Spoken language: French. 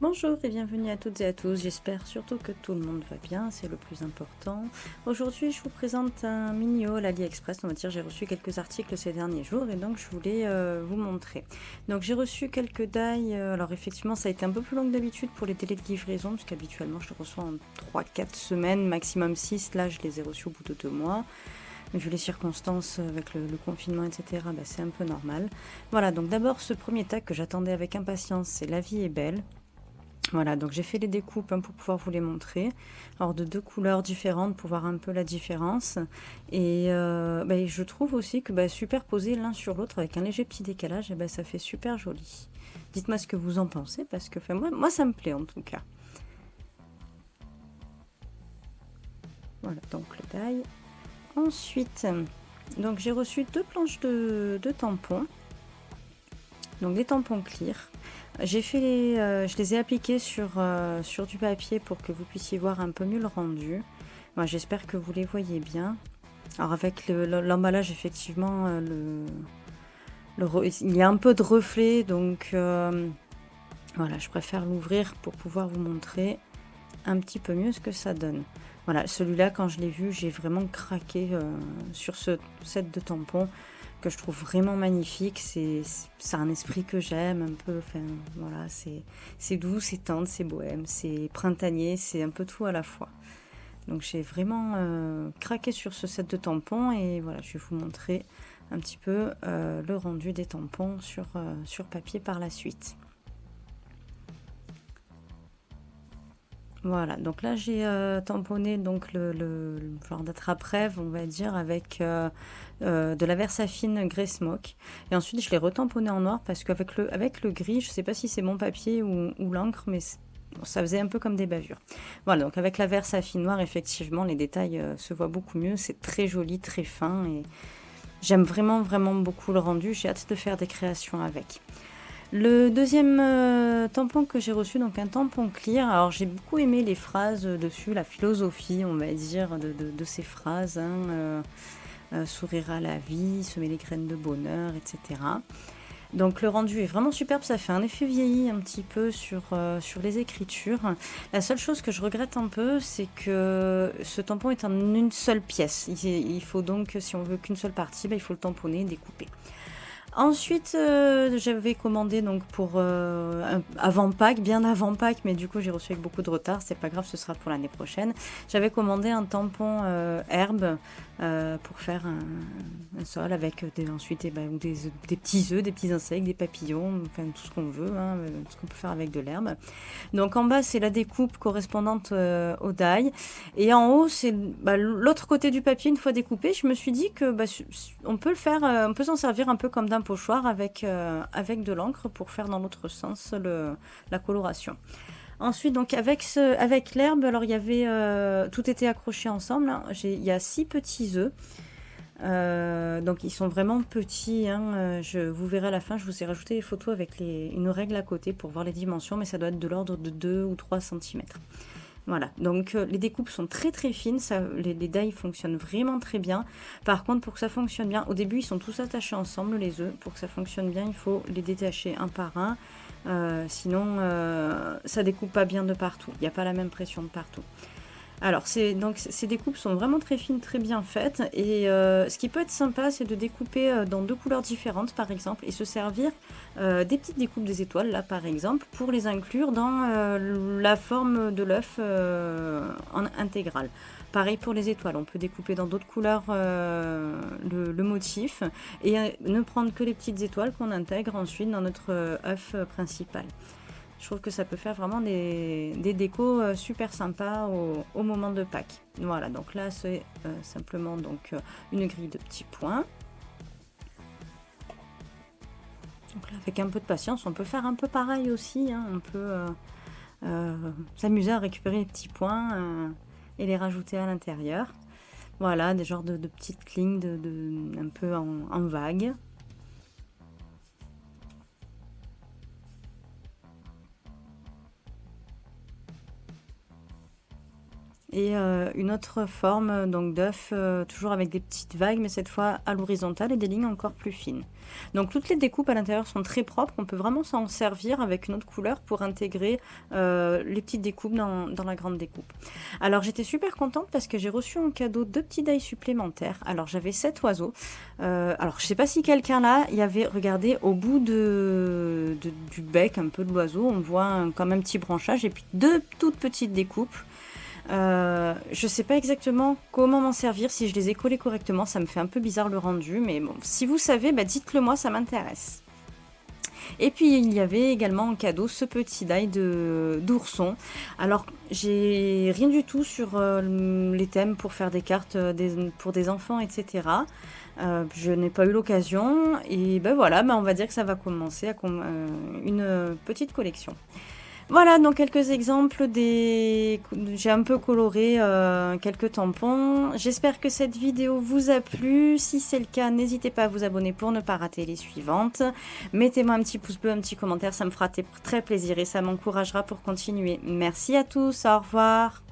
Bonjour et bienvenue à toutes et à tous, j'espère surtout que tout le monde va bien, c'est le plus important. Aujourd'hui je vous présente un mini haul AliExpress, on va dire j'ai reçu quelques articles ces derniers jours et donc je voulais vous montrer. Donc j'ai reçu quelques die, alors effectivement ça a été un peu plus long que d'habitude pour les délais de livraison, parce qu'habituellement je les reçois en 3-4 semaines, maximum 6, là je les ai reçus au bout de 2 mois. Vu les circonstances avec le confinement, etc., bah, c'est un peu normal. Voilà, donc d'abord ce premier tag que j'attendais avec impatience, c'est La vie est belle. Voilà, donc j'ai fait les découpes pour pouvoir vous les montrer. Alors de deux couleurs différentes pour voir un peu la différence. Et je trouve aussi que superposer l'un sur l'autre avec un léger petit décalage, ça fait super joli. Dites-moi ce que vous en pensez, parce que moi ça me plaît en tout cas. Voilà, donc le taille. Ensuite, donc j'ai reçu deux planches de tampons. Donc des tampons clear. Je les ai appliqués sur du papier pour que vous puissiez voir un peu mieux le rendu. Moi, j'espère que vous les voyez bien. Alors avec l'emballage, effectivement, il y a un peu de reflet, donc voilà, je préfère l'ouvrir pour pouvoir vous montrer un petit peu mieux ce que ça donne. Voilà, celui-là, quand je l'ai vu, j'ai vraiment craqué sur ce set de tampons que je trouve vraiment magnifique. C'est un esprit que j'aime un peu. Enfin, voilà, c'est doux, c'est tendre, c'est bohème, c'est printanier, c'est un peu tout à la fois. Donc j'ai vraiment craqué sur ce set de tampons et voilà, je vais vous montrer un petit peu le rendu des tampons sur papier par la suite. Voilà, donc là j'ai tamponné donc le genre d'attrape-rêve, on va dire, avec de la Versafine Grey Smoke. Et ensuite je l'ai retamponné en noir parce avec le gris, je sais pas si c'est mon papier ou l'encre, mais ça faisait un peu comme des bavures. Voilà, donc avec la Versafine noire, effectivement, les détails se voient beaucoup mieux. C'est très joli, très fin et j'aime vraiment, vraiment beaucoup le rendu. J'ai hâte de faire des créations avec. Le deuxième tampon que j'ai reçu, donc un tampon clear. Alors j'ai beaucoup aimé les phrases dessus, la philosophie, on va dire, de ces phrases. Sourire à la vie, semer les graines de bonheur, etc. Donc le rendu est vraiment superbe, ça fait un effet vieilli un petit peu sur les écritures. La seule chose que je regrette un peu, c'est que ce tampon est en une seule pièce. Il faut donc, si on veut qu'une seule partie, il faut le tamponner et découper. Ensuite, j'avais commandé donc pour avant Pâques, bien avant Pâques, mais du coup j'ai reçu avec beaucoup de retard, c'est pas grave, ce sera pour l'année prochaine. J'avais commandé un tampon herbe pour faire un sol avec ensuite des petits œufs, des petits insectes, des papillons, enfin tout ce qu'on veut, tout ce qu'on peut faire avec de l'herbe. Donc en bas, c'est la découpe correspondante au die. Et en haut, c'est l'autre côté du papier, une fois découpé. Je me suis dit que on peut le faire, on peut s'en servir un peu comme d'un pochoir avec de l'encre pour faire dans l'autre sens la coloration. Ensuite, donc avec l'herbe, alors il y avait tout était accroché ensemble. Hein. Il y a 6 petits œufs. Donc ils sont vraiment petits. Vous verrez à la fin, je vous ai rajouté les photos avec une règle à côté pour voir les dimensions, mais ça doit être de l'ordre de 2 ou 3 cm. Voilà, donc les découpes sont très très fines, les die fonctionnent vraiment très bien. Par contre, pour que ça fonctionne bien, au début ils sont tous attachés ensemble les œufs. Pour que ça fonctionne bien, il faut les détacher un par un. Sinon, ça découpe pas bien de partout. Il n'y a pas la même pression de partout. Alors, ces découpes sont vraiment très fines, très bien faites. Et ce qui peut être sympa, c'est de découper dans deux couleurs différentes, par exemple, et se servir des petites découpes des étoiles, là, par exemple, pour les inclure dans la forme de l'œuf en intégrale. Pareil pour les étoiles, on peut découper dans d'autres couleurs le motif et ne prendre que les petites étoiles qu'on intègre ensuite dans notre œuf principal. Je trouve que ça peut faire vraiment des décos super sympas au moment de Pâques. Voilà, donc là c'est simplement donc une grille de petits points. Donc là, avec un peu de patience, on peut faire un peu pareil aussi. On peut s'amuser à récupérer les petits points et les rajouter à l'intérieur. Voilà, des genres de petites lignes un peu en vague. et une autre forme donc d'œuf, toujours avec des petites vagues, mais cette fois à l'horizontale et des lignes encore plus fines. Donc toutes les découpes à l'intérieur sont très propres, on peut vraiment s'en servir avec une autre couleur pour intégrer les petites découpes dans la grande découpe. Alors j'étais super contente parce que j'ai reçu en cadeau 2 petits die supplémentaires. Alors j'avais 7 oiseaux. Alors je sais pas si quelqu'un là, il y avait, regardez, au bout du bec un peu de l'oiseau, on voit comme un petit branchage et puis 2 toutes petites découpes. Je sais pas exactement comment m'en servir, si je les ai collés correctement, ça me fait un peu bizarre le rendu, mais bon, si vous savez, bah dites-le moi, ça m'intéresse. Et puis il y avait également en cadeau ce petit die d'ourson. Alors j'ai rien du tout sur les thèmes pour faire des cartes pour des enfants, etc. Je n'ai pas eu l'occasion et ben voilà, on va dire que ça va commencer à une petite collection. Voilà, donc quelques exemples j'ai un peu coloré quelques tampons. J'espère que cette vidéo vous a plu. Si c'est le cas, n'hésitez pas à vous abonner pour ne pas rater les suivantes. Mettez-moi un petit pouce bleu, un petit commentaire, ça me fera très plaisir et ça m'encouragera pour continuer. Merci à tous, au revoir.